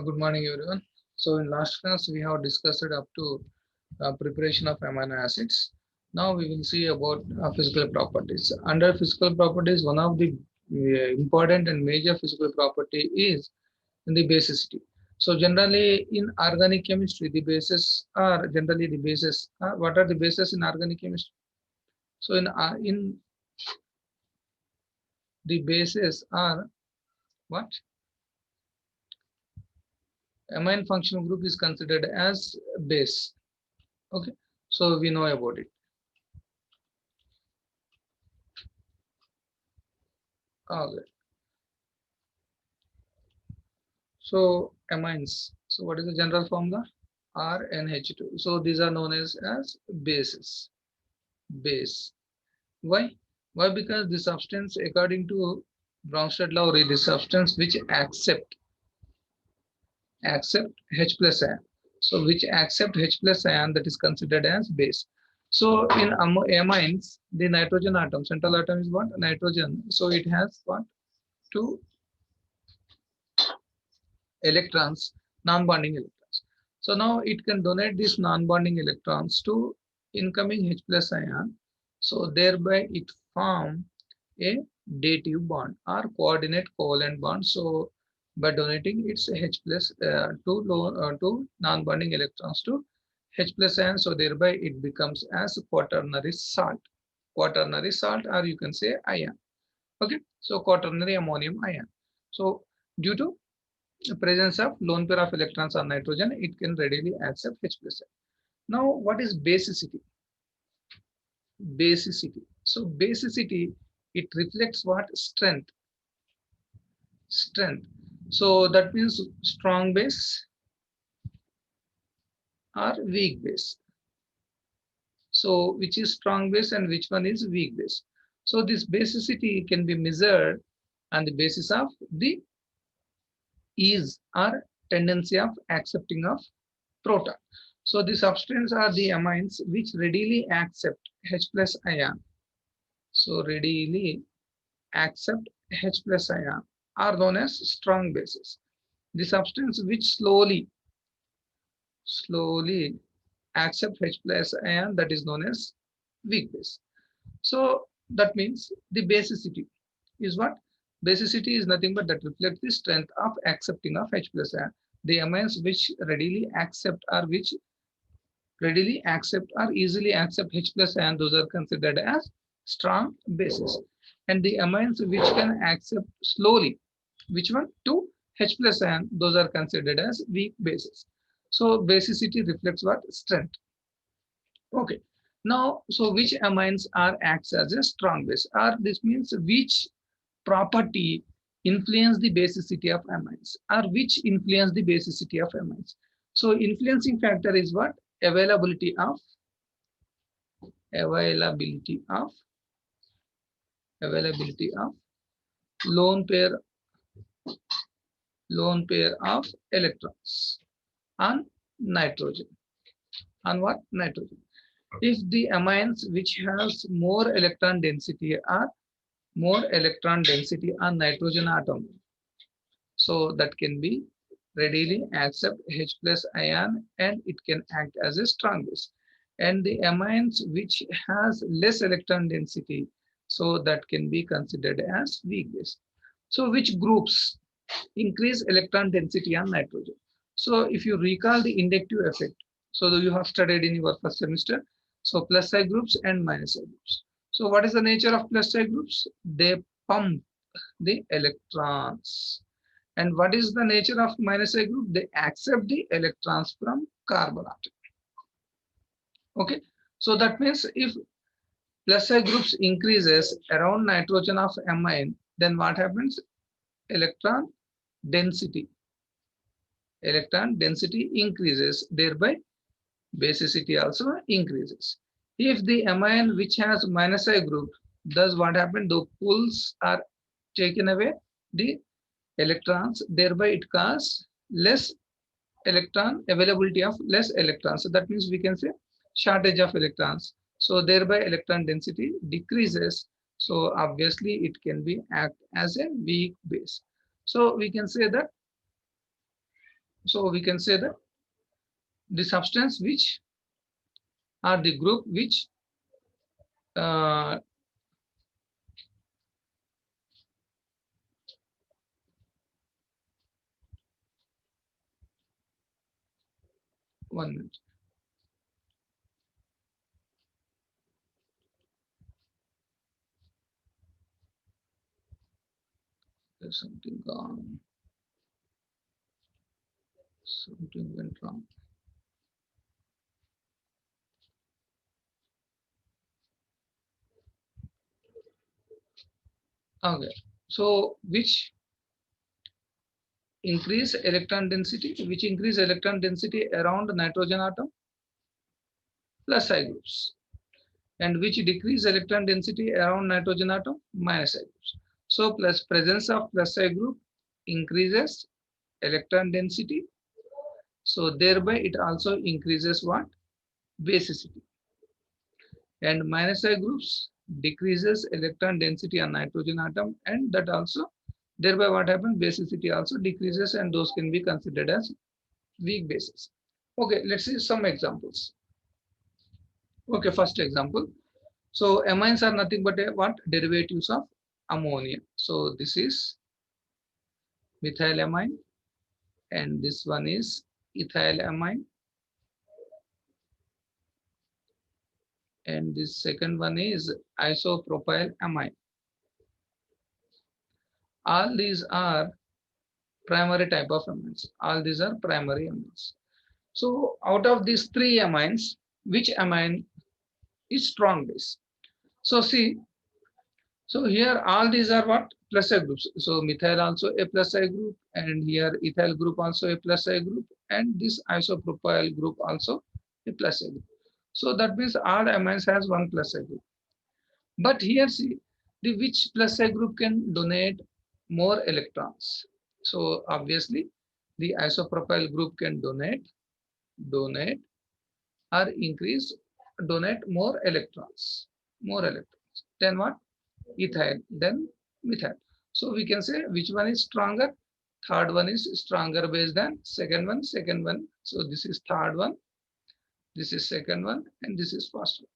Good morning, everyone. So, in last class, we have discussed up to preparation of amino acids. Now, we will see about physical properties. Under physical properties, one of the important and major physical property is the basicity. So, generally, in organic chemistry, the bases are generally the bases. What are the bases in organic chemistry? So, in the bases are what? Amine functional group is considered as base. Okay, so we know about it. Okay. So amines. So what is the general formula? RNH2. So these are known as bases. Base. Why? Why? Because the substance, according to Bronsted-Lowry, the substance which accept H plus ion. So which accept H plus ion, that is considered as base. So in amines, the nitrogen atom, central atom is what? Nitrogen. So it has what? Two electrons, non-bonding electrons. So now it can donate these non-bonding electrons to incoming H plus ion. So thereby it form a dative bond or coordinate covalent bond. So by donating its H plus two non-bonding electrons to H plus ion, so thereby it becomes as quaternary salt. Quaternary salt, or you can say ion. Okay, so quaternary ammonium ion. So due to presence of lone pair of electrons on nitrogen, it can readily accept H plus. Now, what is basicity? Basicity. So, basicity, it reflects what? Strength. Strength. So, that means strong base or weak base. So, which is strong base and which one is weak base? So, this basicity can be measured on the basis of the ease or tendency of accepting of proton. So the substance are the amines which readily accept H plus ion. So readily accept H plus ion are known as strong bases. The substance which slowly accept H plus ion, that is known as weak base. So that means the basicity is what? Basicity is nothing but that reflects the strength of accepting of H plus ion. The amines which readily accept or easily accept H plus ion, those are considered as strong bases. And the amines which can accept slowly, which one? To H plus ion, those are considered as weak bases. So basicity reflects what? Strength. Okay. Now, so which amines are acts as a strong base? Or this means which property influence the basicity of amines, or which influence the basicity of amines. So influencing factor is what? Availability of availability of lone pair of electrons on nitrogen. On what? Nitrogen. If the amines which has more electron density on nitrogen atom, so that can be readily accept H plus ion and it can act as a strong base. And the amines which has less electron density, so that can be considered as weak base. So which groups increase electron density on nitrogen? So if you recall the inductive effect, so you have studied in your first semester, so plus side groups and minus side groups. So what is the nature of plus side groups? They pump the electrons. And what is the nature of minus A group? They accept the electrons from carbon atom. Okay, so that means if plus A groups increases around nitrogen of amine, then what happens? Electron density. Electron density increases, thereby basicity also increases. If the amine which has minus I group, thus what happened? The pulls are taken away the electrons, thereby it causes less electron availability of less electrons. So that means we can say shortage of electrons. So thereby electron density decreases. So obviously it can be act as a weak base. So we can say that So we can say that the substance which are the group which uh, one minute. There's something gone. Something went wrong. Okay. So which increase electron density, around nitrogen atom plus I groups, and which decrease electron density around nitrogen atom minus I groups. So plus presence of plus I group increases electron density. So thereby it also increases what? Basicity. And minus I groups decreases electron density on nitrogen atom, and that also thereby what happens? Basicity also decreases, and those can be considered as weak bases. Okay, let's see some examples. Okay, first example. So amines are nothing but a what? Derivatives of ammonia. So this is methylamine, and this one is ethylamine, and this second one is isopropylamine. All these are primary type of amines. All these are primary amines. So out of these three amines, which amine is strong base? So see, so here all these are what? Plus I groups. So methyl also a plus I group, and here ethyl group also a plus I group, and this isopropyl group also a plus I group. So that means all amines has one plus I group. But here see, the which plus I group can donate more electrons. So obviously the isopropyl group can donate or increase, donate more electrons. Then what? Ethyl, then methyl. So we can say which one is stronger. Third one is stronger base than second one. So this is third one, this is second one, and this is first one.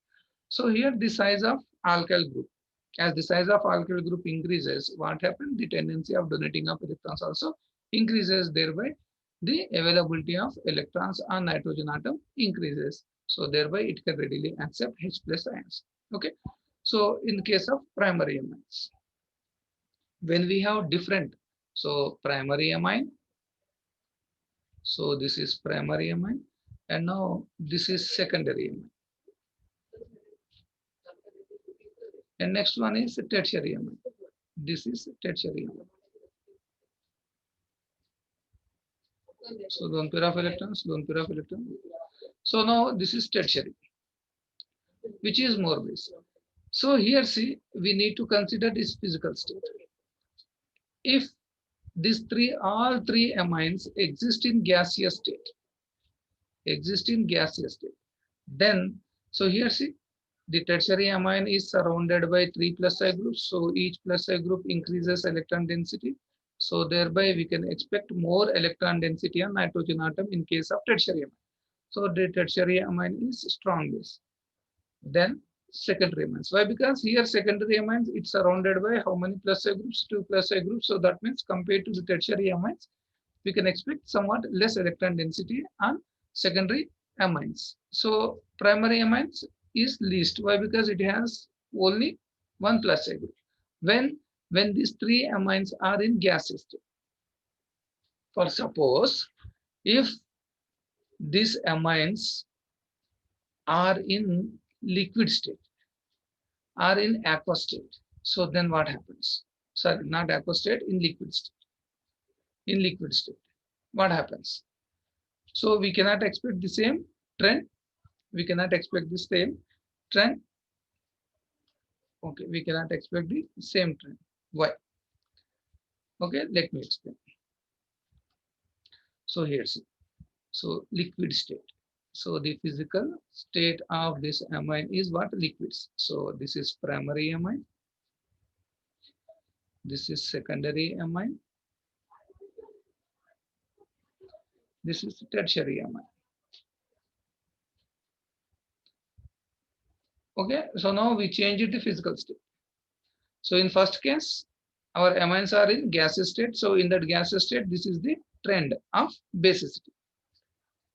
So here the size of alkyl group. As the size of alkyl group increases, what happens? The tendency of donating of electrons also increases. Thereby, the availability of electrons on nitrogen atom increases. So thereby, it can readily accept H plus ions. Okay. So in case of primary amines, when we have different, so primary amine, so this is primary amine, and now this is secondary amine, and next one is tertiary amine. This is tertiary amine. So lone pair of electrons, lone pair of electrons. So now this is tertiary, which is more base. So here see, we need to consider this physical state. If these all three amines exist in gaseous state, then, so here see, the tertiary amine is surrounded by 3 plus I groups. So each plus I group increases electron density. So thereby we can expect more electron density on nitrogen atom in case of tertiary amine. So the tertiary amine is strong base. Then secondary amines. Why? Because here secondary amines it's surrounded by how many plus I groups? 2 plus I groups. So that means compared to the tertiary amines, we can expect somewhat less electron density on secondary amines. So primary amines is least. Why? Because it has only one plus I group. When these three amines are in gaseous state. For suppose if these amines are in liquid state, are in aqua state. So then what happens? Sorry, not aqua state, in liquid state. In liquid state, what happens? So we cannot expect the same trend. We cannot expect the same trend. Okay, we cannot expect the same trend. Why? Okay, let me explain. So here's so liquid state. So the physical state of this amine is what? Liquids. So this is primary amine. This is secondary amine. This is tertiary amine. Okay, so now we change it to physical state. So in first case, our amines are in gaseous state. So in that gaseous state, this is the trend of basicity,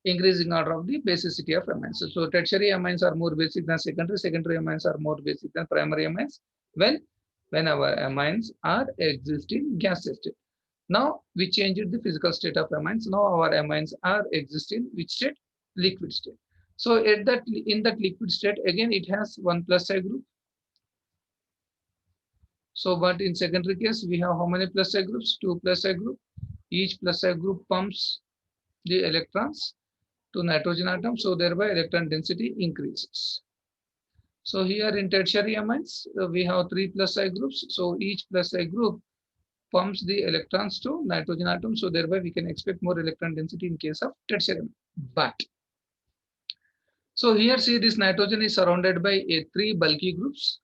increasing order of the basicity of amines. So tertiary amines are more basic than secondary. Secondary amines are more basic than primary amines. When our amines are existing gaseous state. Now we changed the physical state of amines. Now our amines are existing which state? Liquid state. So at that in that liquid state, again it has 1 plus I group. So but in secondary case, we have how many plus I groups? 2 plus I group. Each plus I group pumps the electrons to nitrogen atom, so thereby electron density increases. So here in tertiary amines, we have 3 plus I groups. So each plus I group pumps the electrons to nitrogen atom, so thereby we can expect more electron density in case of tertiary. But so here see this nitrogen is surrounded by three bulky groups.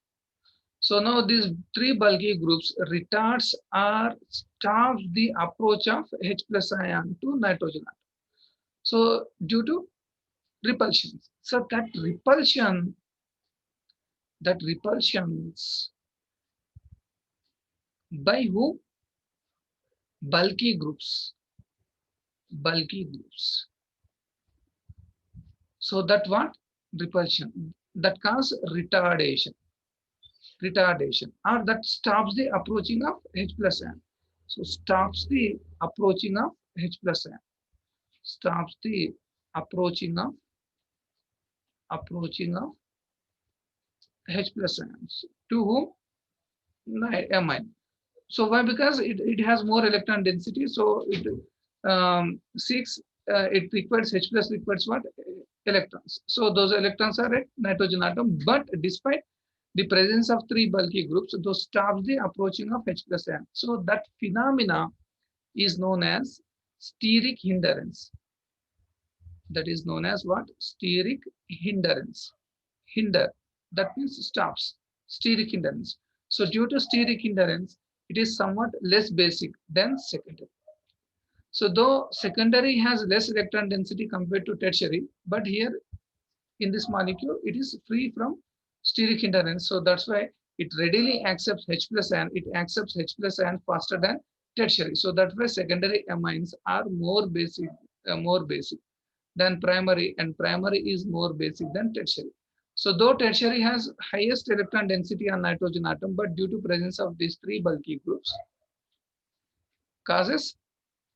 So now these three bulky groups retards or stops the approach of H plus ion to nitrogen atom. So due to repulsion. So that repulsions by who? Bulky groups. Bulky groups. So that what? Repulsion. That causes retardation. Retardation. Or that stops the approaching of H plus ion. So stops the approaching of H plus ion. Stops the approaching of H plus ions. To whom? Amine. So why? Because it has more electron density. So it seeks it requires H plus requires what? Electrons. So those electrons are at nitrogen atom. But despite the presence of three bulky groups, those stops the approaching of H plus ion. So that phenomena is known as steric hindrance. That is known as what? Steric hindrance. Hinder. That means stops. Steric hindrance. So due to steric hindrance, it is somewhat less basic than secondary. So though secondary has less electron density compared to tertiary, but here in this molecule, it is free from steric hindrance. So that's why it readily accepts H plus ion. It accepts H plus ion faster than tertiary. So that's why secondary amines are more basic than primary, and primary is more basic than tertiary. So though tertiary has highest electron density on nitrogen atom, but due to presence of these three bulky groups, causes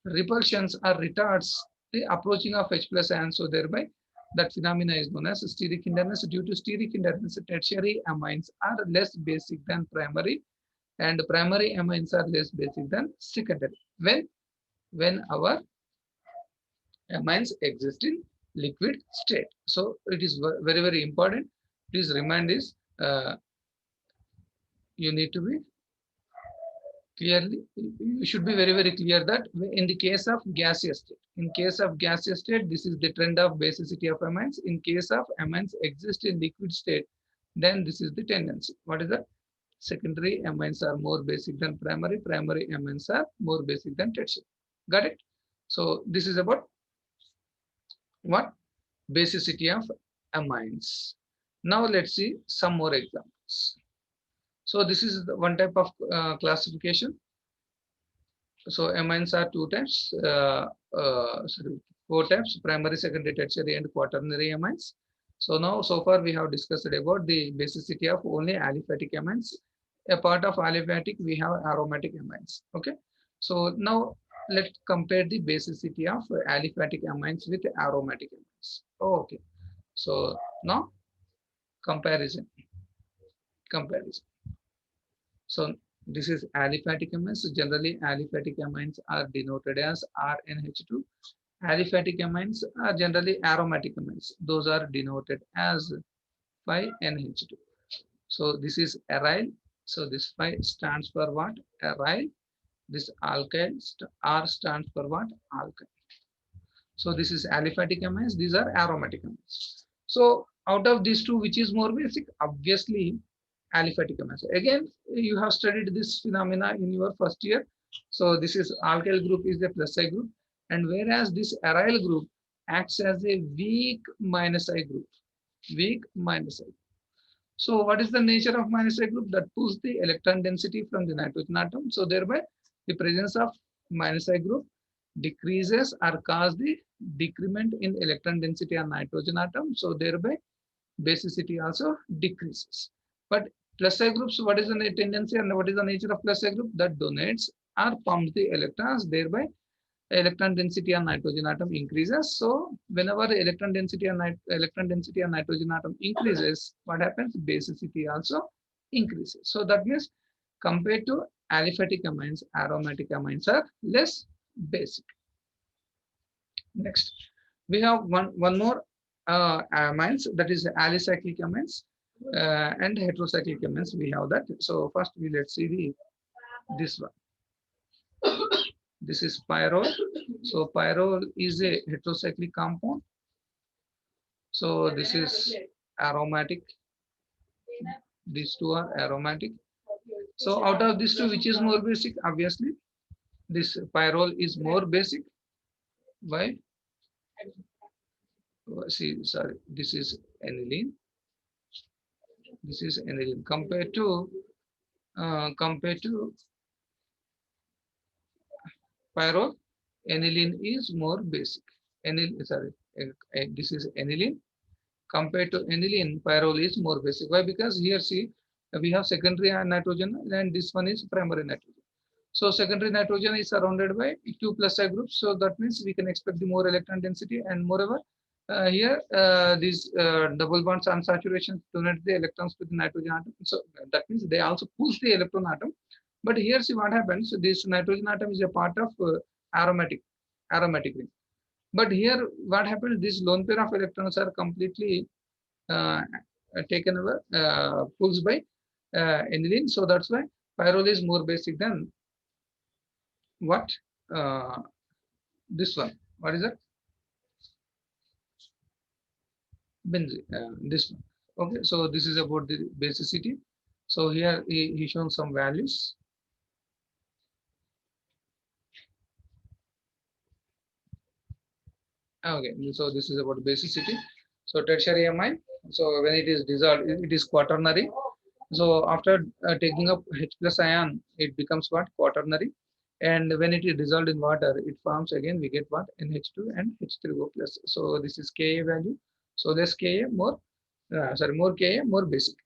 repulsions or retards the approaching of H plus ion. So thereby that phenomena is known as steric hindrance. Due to steric hindrance, tertiary amines are less basic than primary, and primary amines are less basic than secondary. When our amines exist in liquid state. So it is very important. Please remind this. You need to be clearly. You should be very clear that in the case of gaseous state, this is the trend of basicity of amines. In case of amines exist in liquid state, then this is the tendency. What is that? Secondary amines are more basic than primary. Primary amines are more basic than tertiary. Got it? So this is about what? Basicity of amines. Now let's see some more examples. So this is the one type of classification. So amines are two types, four types: primary, secondary, tertiary, and quaternary amines. So now, so far we have discussed about the basicity of only aliphatic amines. A part of aliphatic, we have aromatic amines. Okay. So now let's compare the basicity of aliphatic amines with aromatic amines. Okay. So now comparison. So this is aliphatic amines. So generally, aliphatic amines are denoted as RNH2. Aliphatic amines are generally aromatic amines. Those are denoted as 5NH2. So this is aryl. So this 5 stands for what? Aryl. This alkyl R stands for what? Alkyl. So this is aliphatic amines. These are aromatic amines. So out of these two, which is more basic? Obviously, aliphatic amines. Again, you have studied this phenomena in your first year. So this is alkyl group is the plus I group. And whereas this aryl group acts as a weak minus I group, weak minus I. So what is the nature of minus I group? That pulls the electron density from the nitrogen atom. So thereby the presence of minus I group decreases or cause the decrement in electron density on nitrogen atom. So thereby basicity also decreases. But plus I groups, what is the tendency and what is the nature of plus I group? That donates or pumps the electrons, thereby electron density on nitrogen atom increases. So whenever electron density on nitrogen atom increases, what happens? Basicity also increases. So that means compared to aliphatic amines, aromatic amines are less basic. Next, we have one more amines, that is alicyclic amines and heterocyclic amines. We have that. So first we let's see this one. This is pyrrole. So pyrrole is a heterocyclic compound. So this is aromatic. These two are aromatic. So out of these two, which is more basic? Obviously, this pyrrole is more basic. Why? See, sorry, this is aniline. This is aniline compared to pyrrole. Aniline is more basic. This is aniline. Compared to aniline, pyrrole is more basic. Why? Because here, see, we have secondary nitrogen and this one is primary nitrogen. So secondary nitrogen is surrounded by two plus I groups. So that means we can expect the more electron density, and moreover, here these double bonds unsaturation donate the electrons to the nitrogen atom. So that means they also push the electron atom. But here, see what happens. So this nitrogen atom is a part of aromatic ring. But here, what happens? This lone pair of electrons are completely uh, taken over, pulls by aniline. So that's why pyrrole is more basic than what this one. What is it? Benzene. This one. Okay. So this is about the basicity. So here he shown some values. Okay. So this is about basicity. So tertiary amine. So when it is dissolved, it is quaternary. So after taking up H plus ion, it becomes what? Quaternary. And when it is dissolved in water, it forms again, we get what? NH2 and H3O plus. So this is Ka value. So less Ka, more, more Ka, more basic.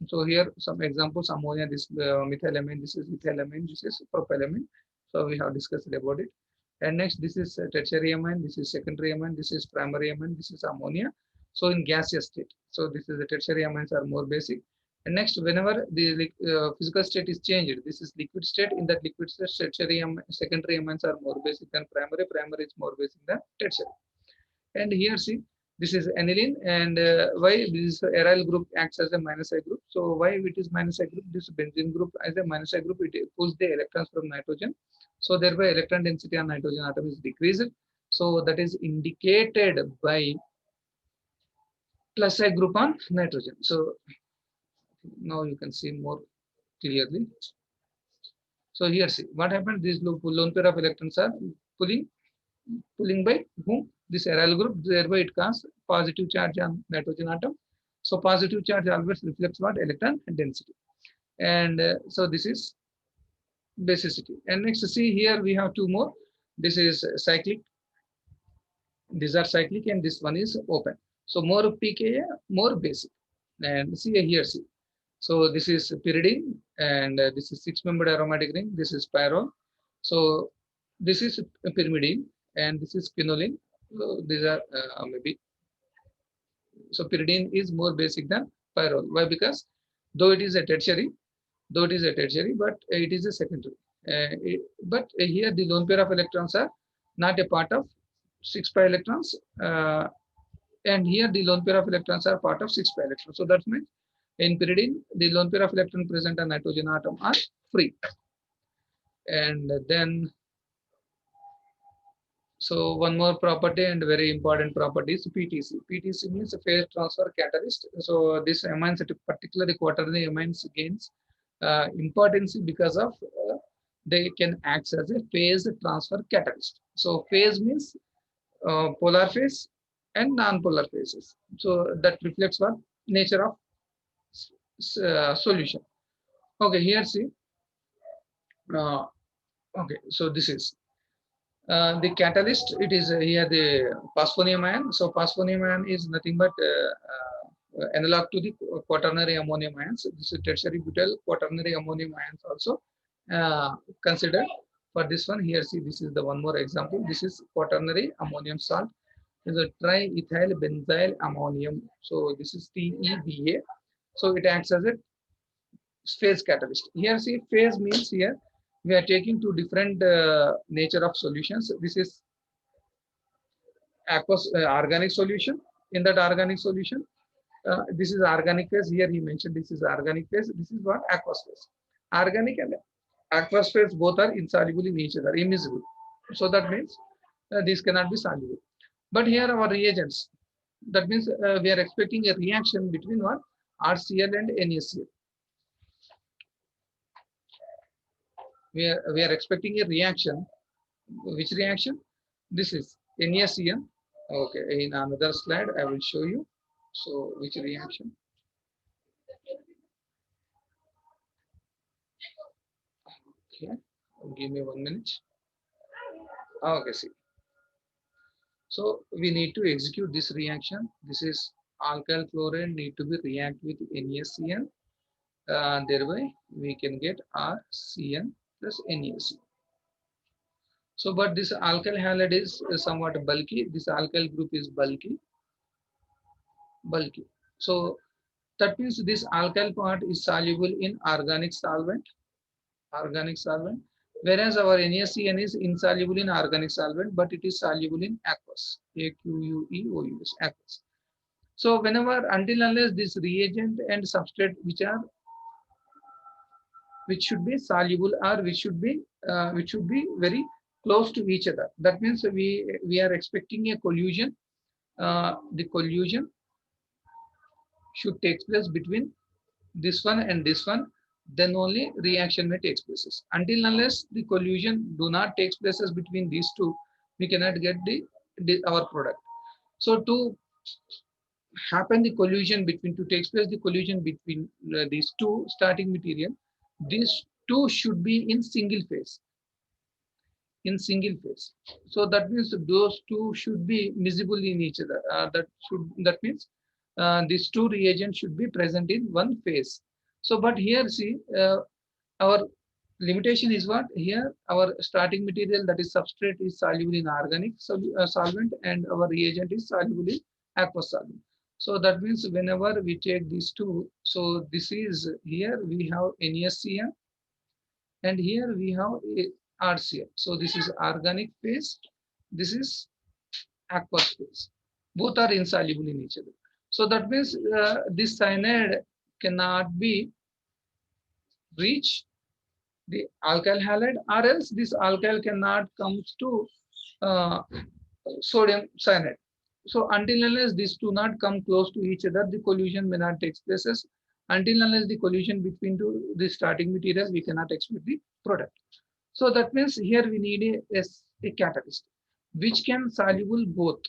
So here some examples: ammonia, this methylamine, this is ethylamine, this is propylamine. So we have discussed about it. And next, this is tertiary amine, this is secondary amine, this is primary amine, this is ammonia. So in gaseous state. So this is the tertiary amines are more basic. And next, whenever the physical state is changed, this is liquid state. In that liquid state, secondary amines are more basic than primary. Primary is more basic than tertiary. And here, see, this is aniline, and why this aryl group acts as a minus I group. So why it is minus I group? This benzene group as a minus I group, it pulls the electrons from nitrogen. So thereby electron density on nitrogen atom is decreased. So that is indicated by plus I group on nitrogen. So now you can see more clearly. So here, see what happened. These lone pair of electrons are pulling by whom? This aryl group. Thereby it causes positive charge on nitrogen atom. So positive charge always reflects what? Electron density. And so this is basicity. And next, see here we have two more. This is cyclic. These are cyclic, and this one is open. So more pKa, more basic. And see here, see. So this is pyridine, and this is six-membered aromatic ring. This is pyrrole. So this is pyrimidine, and this is quinoline. So these are maybe. So pyridine is more basic than pyrrole. Why? Because though it is a tertiary, but it is a secondary. Here the lone pair of electrons are not a part of 6 pi electrons, and here the lone pair of electrons are part of 6 pi electrons. So that means in pyridine, the lone pair of electron present on nitrogen atom are free. And then, so one more property and very important property is PTC. PTC means a phase transfer catalyst. So this amines, particularly quaternary amines, gains importance because of they can act as a phase transfer catalyst. So phase means polar phase and non-polar phases. So that reflects what nature of solution. Okay, here see. Uh, okay, so this is the catalyst. It is here the phosphonium ion. So phosphonium ion is nothing but analog to the quaternary ammonium ions. This is tertiary butyl quaternary ammonium ions also considered. For this one here, see, this is the one more example. This is quaternary ammonium salt. Is a triethyl benzyl ammonium. So this is TEBA. So it acts as a phase catalyst. Here see, phase means here we are taking two different nature of solutions. This is aqueous organic solution. In that organic solution, this is organic phase. Here he mentioned this is organic phase. This is what aqueous phase. Organic and aqueous phase both are insoluble in each other, immiscible. So that means these cannot be soluble. But here our reagents. That means we are expecting a reaction between what RCl and NaCl. We are expecting a reaction. Which reaction? This is NaCl. Okay, in another slide I will show you. So which reaction? Okay, give me 1 minute. Okay, see. So we need to execute this reaction. This is alkyl chloride need to be react with NaCl. Thereby we can get RCN plus NaCl. So, but this alkyl halide is somewhat bulky. This alkyl group is bulky. So that means this alkyl part is soluble in organic solvent. Whereas our NaCN is insoluble in organic solvent, but it is soluble in aqueous. AQUEOUS, aqueous. So whenever until unless this reagent and substrate which should be soluble or which should be very close to each other. That means we are expecting a collision. The collision should take place between this one and this one, then only reaction may take places. Until unless the collision do not take places between these two, we cannot get our product. So to happen the collision between to takes place the collision between these two starting material, these two should be in single phase. So that means those two should be miscible in each other. That means these two reagents should be present in one phase. So but here see our limitation is what here our starting material, that is substrate, is soluble in organic solvent, and our reagent is soluble in aqueous solvent. So that means whenever we take these two, so this is here we have NaCl and here we have RCl. So this is organic phase, this is aqueous phase. Both are insoluble in each other. So that means this cyanide cannot be reach the alkyl halide, or else this alkyl cannot come to uh, sodium cyanide. So until unless these do not come close to each other, the collision may not take place. Until unless the collision between the starting materials, we cannot expect the product. So that means here we need a catalyst which can soluble both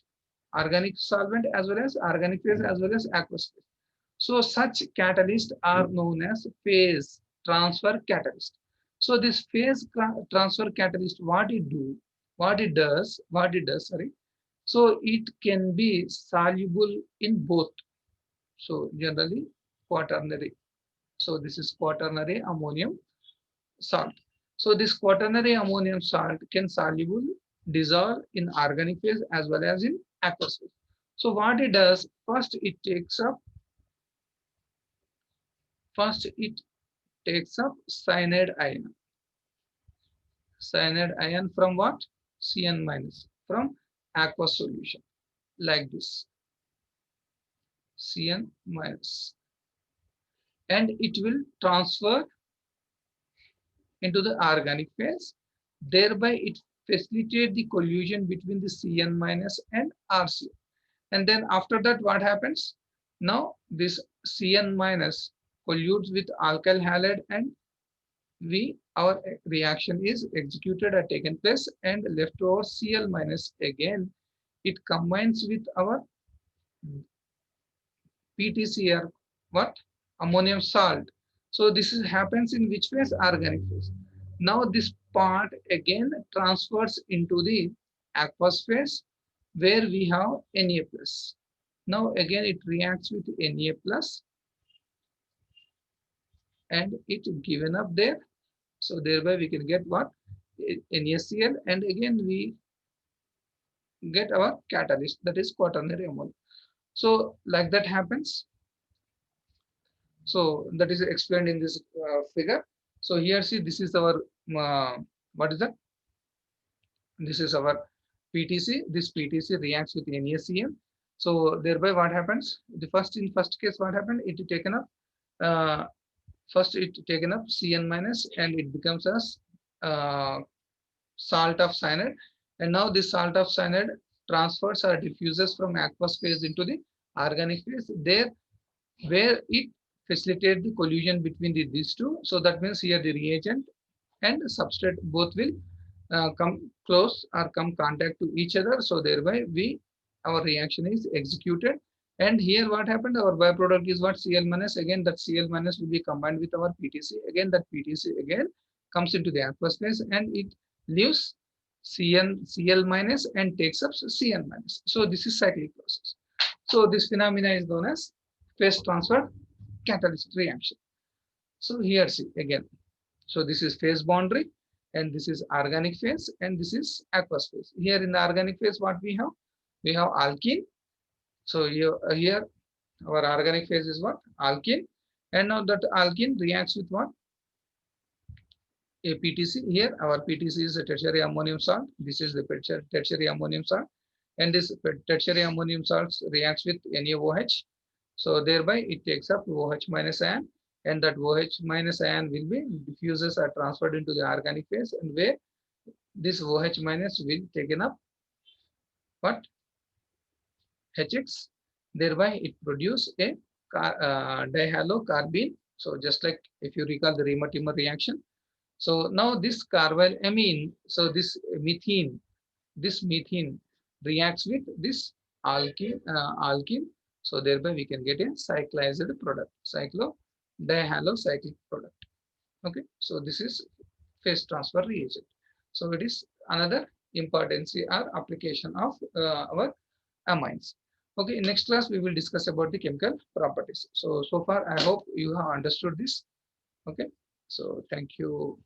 organic solvent as well as organic phase as well as aqueous phase. So such catalysts are known as phase transfer catalyst. So this phase transfer catalyst, what it does, sorry. So it can be soluble in both. So generally quaternary. So this is quaternary ammonium salt. So this quaternary ammonium salt can soluble dissolve in organic phase as well as in aqueous phase. So what it does, first it takes up cyanide ion. Cyanide ion from what? Cn minus from aqueous solution like this. Cn minus, and it will transfer into the organic phase. Thereby it facilitates the collision between the Cn minus and RCl. And then after that what happens? Now this Cn minus colludes with alkyl halide and our reaction is executed or taken place, and leftover Cl minus again it combines with our PTC or what, ammonium salt. So this is happens in which phase? Organic phase. Now this part again transfers into the aqueous phase where we have Na plus. Now again it reacts with Na plus and it given up there. So thereby we can get what? NaCl, and again we get our catalyst, that is quaternary ammonia. So like that happens. So that is explained in this figure. So here see, this is our what is that? This is our PTC. This PTC reacts with NaCl. So thereby what happens? The first case what happened? It is taken up. Uh, First it taken up Cn minus and it becomes as salt of cyanide, and now this salt of cyanide transfers or diffuses from aqueous phase into the organic phase there where it facilitates the collision between these two. So that means here the reagent and substrate both will come close or come contact to each other. So thereby our reaction is executed. And here what happened? Our byproduct is what? Cl minus. Again that Cl minus will be combined with our PTC. Again that PTC again comes into the aqueous phase and it leaves Cl minus and takes up Cn minus. So this is cyclic process. So this phenomena is known as phase transfer catalyst reaction. So here see again. So this is phase boundary and this is organic phase and this is aqueous phase. Here in the organic phase what we have? We have alkene. So here our organic phase is what? Alkene. And now that alkene reacts with what? A PTC. Here our PTC is a tertiary ammonium salt. This is the tertiary ammonium salt. And this tertiary ammonium salt reacts with NaOH. So thereby it takes up OH minus ion, and that OH minus ion will be diffuses or transferred into the organic phase, and where this OH minus will taken up what? HX. Thereby it produce a dihalocarbene. So just like if you recall the Remer-Timmer reaction. So now this carbylamine, so this methane reacts with this alkene. So thereby we can get a cyclized product, cyclodihallocyclic product. Okay, so this is phase transfer reagent. So it is another importance or application of our amines. Okay, in next class we will discuss about the chemical properties. So far I hope you have understood this. Okay, so thank you.